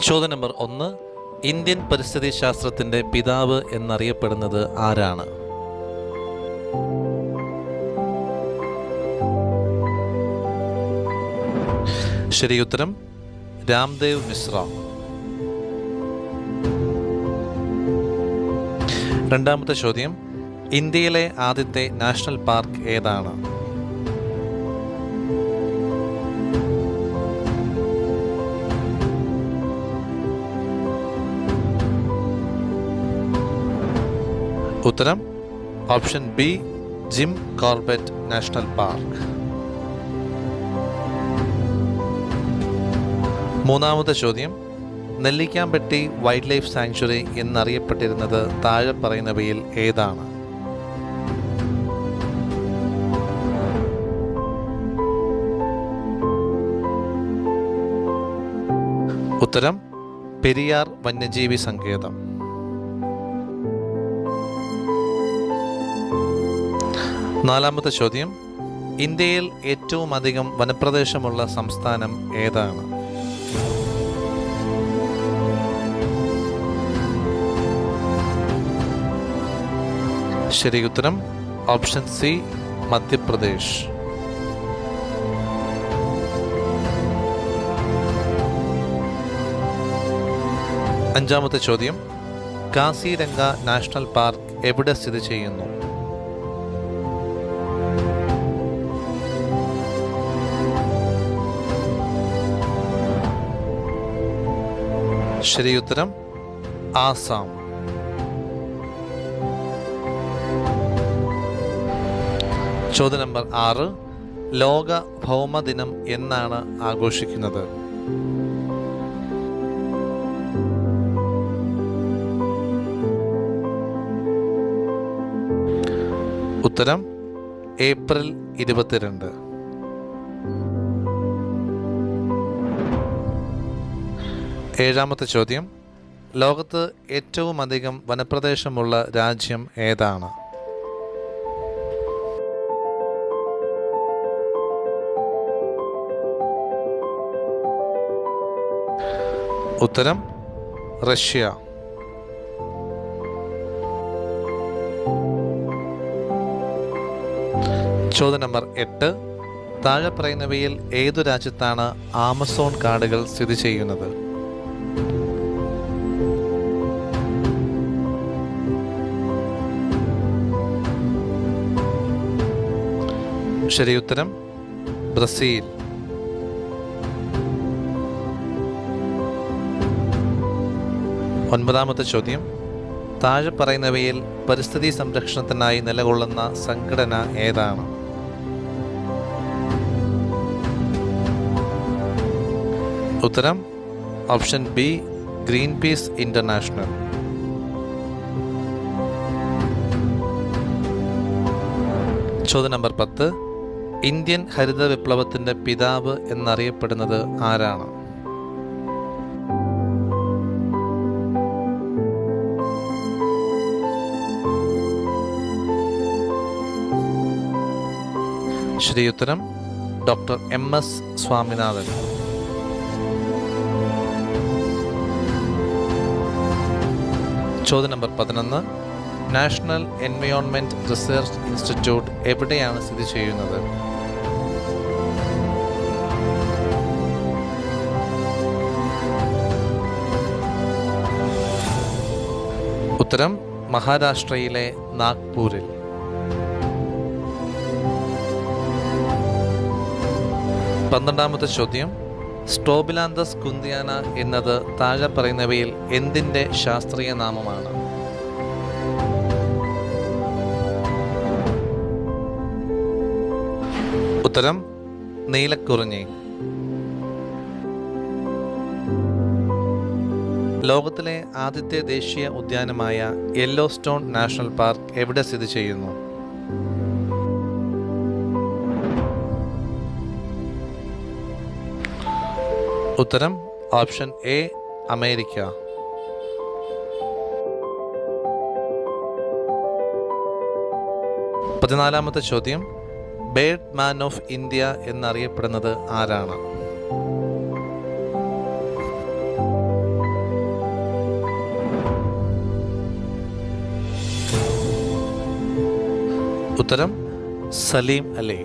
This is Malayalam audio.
ചോദ്യം നമ്പർ 1. ഇന്ത്യൻ പരിസ്ഥിതി ശാസ്ത്രത്തിൻ്റെ പിതാവ് എന്നറിയപ്പെടുന്നത് ആരാണ്? ശരിയുത്തരം രാംദേവ് മിശ്ര. രണ്ടാമത്തെ ചോദ്യം, ഇന്ത്യയിലെ ആദ്യത്തെ നാഷണൽ പാർക്ക് ഏതാണ്? ഉത്തരം option B, Jim Corbett national park. മൂന്നാമത്തെ ചോദ്യം, നെല്ലിക്കാമ്പട്ടി വൈൽഡ് ലൈഫ് സാങ്ച്വറി എന്നറിയപ്പെട്ടിരുന്നത് താഴെ പറയുന്നവയിൽ ഏതാണ്? ഉത്തരം പെരിയാർ വന്യജീവി സങ്കേതം. നാലാമത്തെ ചോദ്യം, ഇന്ത്യയിൽ ഏറ്റവും അധികം വനപ്രദേശമുള്ള സംസ്ഥാനം ഏതാണ്? ശരി ഉത്തരം ഓപ്ഷൻ സി, മധ്യപ്രദേശ്. അഞ്ചാമത്തെ ചോദ്യം, കാസിരംഗ നാഷണൽ പാർക്ക് എവിടെ സ്ഥിതി ചെയ്യുന്നു? ശരിയുത്തരം ആസാം. ചോദ്യം നമ്പർ 6. ലോക ഭൗമദിനം എന്നാണ് ആഘോഷിക്കുന്നത്? ഉത്തരം ഏപ്രിൽ 22. ഏഴാമത്തെ ചോദ്യം, ലോകത്ത് ഏറ്റവും അധികം വനപ്രദേശമുള്ള രാജ്യം ഏതാണ്? ഉത്തരം റഷ്യ. ചോദ്യം നമ്പർ 8. താഴെ പറയുന്നവയിൽ ഏതു രാജ്യത്താണ് ആമസോൺ കാടുകൾ സ്ഥിതി ചെയ്യുന്നത്? ശരിയുത്തരം ബ്രസീൽ. ഒൻപതാമത്തെ ചോദ്യം, താഴെ പറയുന്നവയിൽ പരിസ്ഥിതി സംരക്ഷണത്തിനായി നിലകൊള്ളുന്ന സംഘടന ഏതാണ്? ഉത്തരം option B, green peas international. ചോദ്യം നമ്പർ 10. ഇന്ത്യൻ ഹരിത വിപ്ലവത്തിന്റെ പിതാവ് എന്നറിയപ്പെടുന്നത് ആരാണ്? ശരിയുത്തരം ഡോക്ടർ MS സ്വാമിനാഥൻ. ചോദ്യം number 11. National environment research institute എവിടെയാണ് സ്ഥിതി ചെയ്യുന്നത്? ഉത്തരം മഹാരാഷ്ട്രയിലെ നാഗ്പൂരിൽ. പന്ത്രണ്ടാമത്തെ ചോദ്യം, സ്ട്രോബിലാന്തസ് കുന്തിയാന എന്നത് താഴെ പറയുന്നവയിൽ എന്തിൻ്റെ ശാസ്ത്രീയ നാമമാണ്? ഉത്തരം നീലക്കുറിഞ്ഞി. ലോകത്തിലെ ആദ്യത്തെ ദേശീയ ഉദ്യാനമായ യെല്ലോസ്റ്റോൺ നാഷണൽ പാർക്ക് എവിടെ സ്ഥിതി ചെയ്യുന്നു? ഉത്തരം ഓപ്ഷൻ എ, അമേരിക്ക. പതിനാലാമത്തെ ചോദ്യം, ബേർഡ് മാൻ ഓഫ് ഇന്ത്യ എന്നറിയപ്പെടുന്നത് ആരാണ്? ഉത്തരം സലീം അലി.